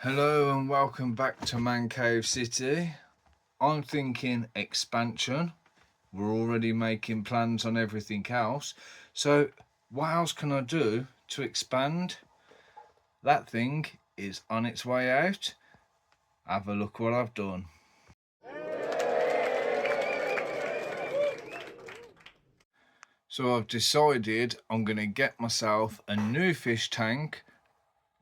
Hello and welcome back to ManCave City. I'm thinking expansion. We're already making plans on everything else. So what else can I do to expand? That thing is on its way out. Have a look what I've done. So I've decided I'm going to get myself a new fish tank,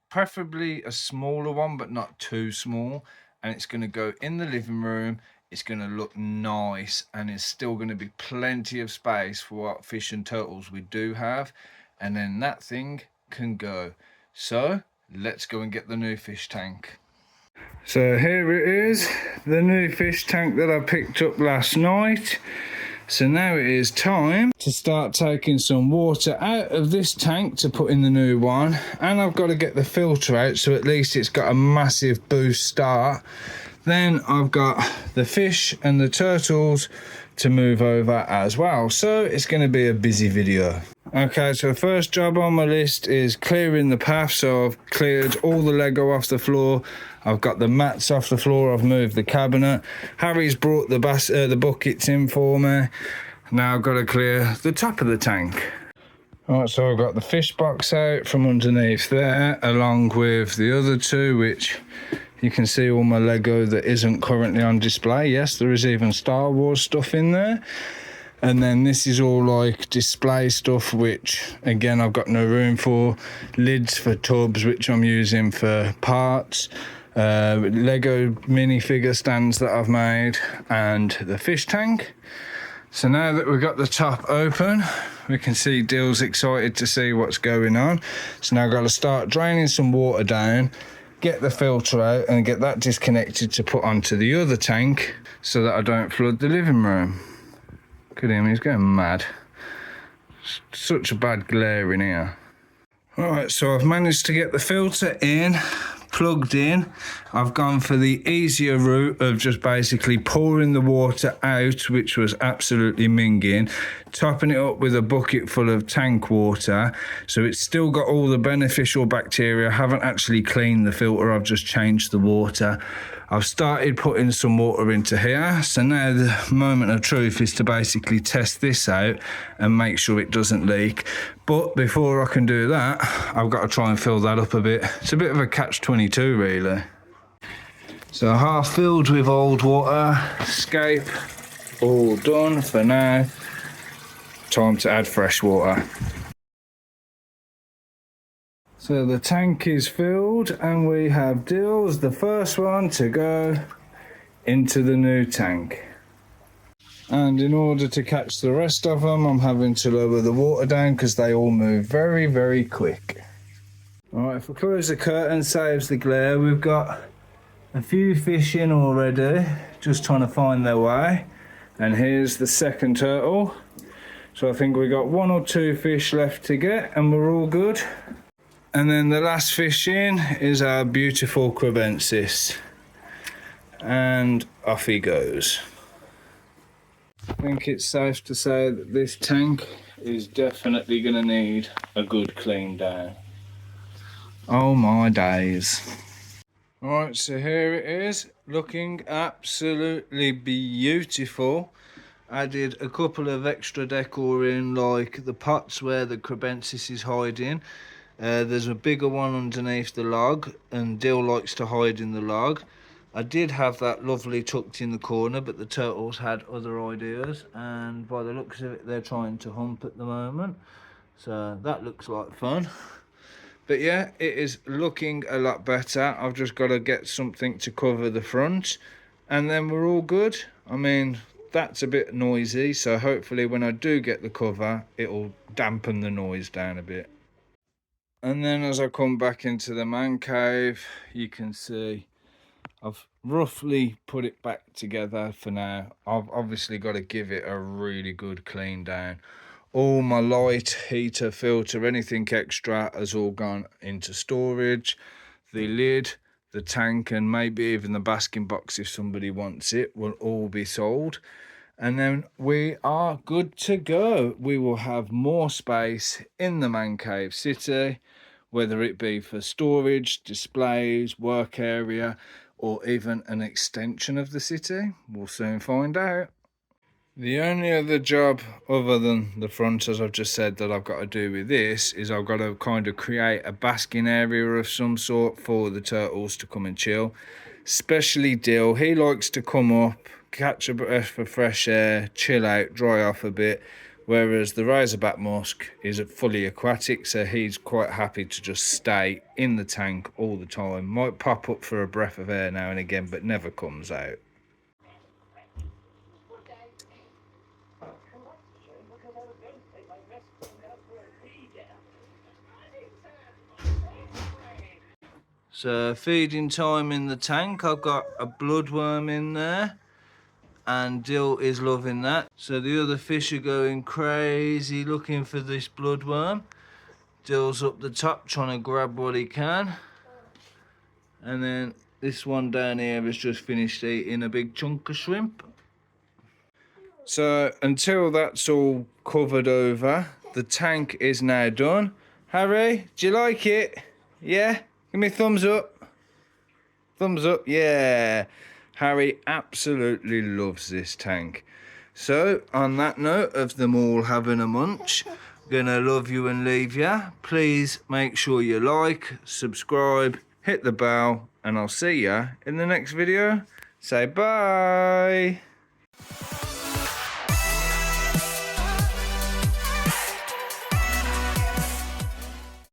preferably a smaller one but not too small, and it's going to go in the living room. It's going to look nice and it's still going to be plenty of space for what fish and turtles we do have, and then that thing can go. So let's go and get the new fish tank. So here it is, the new fish tank that I picked up last night. So now it is time to start taking some water out of this tank to put in the new one. And I've got to get the filter out so at least it's got a massive boost start. Then I've got the fish and the turtles to move over as well. So it's going to be a busy video. Okay, so the first job on my list is clearing the path. So I've cleared all the Lego off the floor. I've got the mats off the floor. I've moved the cabinet. Harry's brought the buckets in for me. Now I've got to clear the top of the tank. All right, so I've got the fish box out from underneath there, along with the other two, which you can see all my Lego that isn't currently on display. Yes, there is even Star Wars stuff in there. And then this is all like display stuff, which again I've got no room for. Lids for tubs, which I'm using for parts. Lego minifigure stands that I've made, and the fish tank. So now that we've got the top open, we can see Dill's excited to see what's going on. So now I've got to start draining some water down, get the filter out and get that disconnected to put onto the other tank so that I don't flood the living room. Look at him, he's going mad. Such a bad glare in here. Alright, so I've managed to get the filter in, plugged in. I've gone for the easier route of just basically pouring the water out, which was absolutely minging, topping it up with a bucket full of tank water, so it's still got all the beneficial bacteria. I haven't actually cleaned the filter, I've just changed the water. I've started putting some water into here, so now the moment of truth is to basically test this out and make sure it doesn't leak. But before I can do that, I've got to try and fill that up a bit. It's a bit of a catch-22 really. So half filled with old water, escape, all done for now. Time to add fresh water. So the tank is filled and we have Dill as the first one to go into the new tank. And in order to catch the rest of them, I'm having to lower the water down because they all move very, very quick. Alright, if we close the curtain, saves the glare. We've got a few fish in already, just trying to find their way. And here's the second turtle. So I think we got 1 or 2 fish left to get and we're all good. And then the last fish in is our beautiful crebensis. And off he goes. I think it's safe to say that this tank is definitely going to need a good clean down. Oh my days. Alright, so here it is, looking absolutely beautiful. Added a couple of extra decor in, like the pots where the crebensis is hiding. There's a bigger one underneath the log, and Dill likes to hide in the log. I did have that lovely tucked in the corner, but the turtles had other ideas, and by the looks of it, they're trying to hump at the moment. So that looks like fun. But yeah, it is looking a lot better. I've just got to get something to cover the front, and then we're all good. I mean, that's a bit noisy, so hopefully when I do get the cover, it'll dampen the noise down a bit. And then as I come back into the man cave, you can see I've roughly put it back together for now. I've obviously got to give it a really good clean down. All my light, heater, filter, anything extra has all gone into storage. The lid, the tank, and maybe even the basking box if somebody wants it will all be sold. And then we are good to go. We will have more space in the man cave city. whether it be for storage, displays, work area, or even an extension of the city. We'll soon find out. The only other job other than the front, as I've just said, that I've got to do with this is I've got to kind of create a basking area of some sort for the turtles to come and chill. Especially Dill, he likes to come up, catch a breath of fresh air, chill out, dry off a bit. Whereas the razorback musk is fully aquatic, so he's quite happy to just stay in the tank all the time. Might pop up for a breath of air now and again, but never comes out. So feeding time in the tank, I've got a bloodworm in there and Dill is loving that. So the other fish are going crazy looking for this bloodworm. Dill's up the top trying to grab what he can. And then this one down here has just finished eating a big chunk of shrimp. So until that's all covered over, the tank is now done. Harry, do you like it? Yeah? Give me a thumbs up. Thumbs up, yeah. Harry absolutely loves this tank. So, on that note of them all having a munch, gonna love you and leave ya. Please make sure you like, subscribe, hit the bell, and I'll see ya in the next video. Say bye.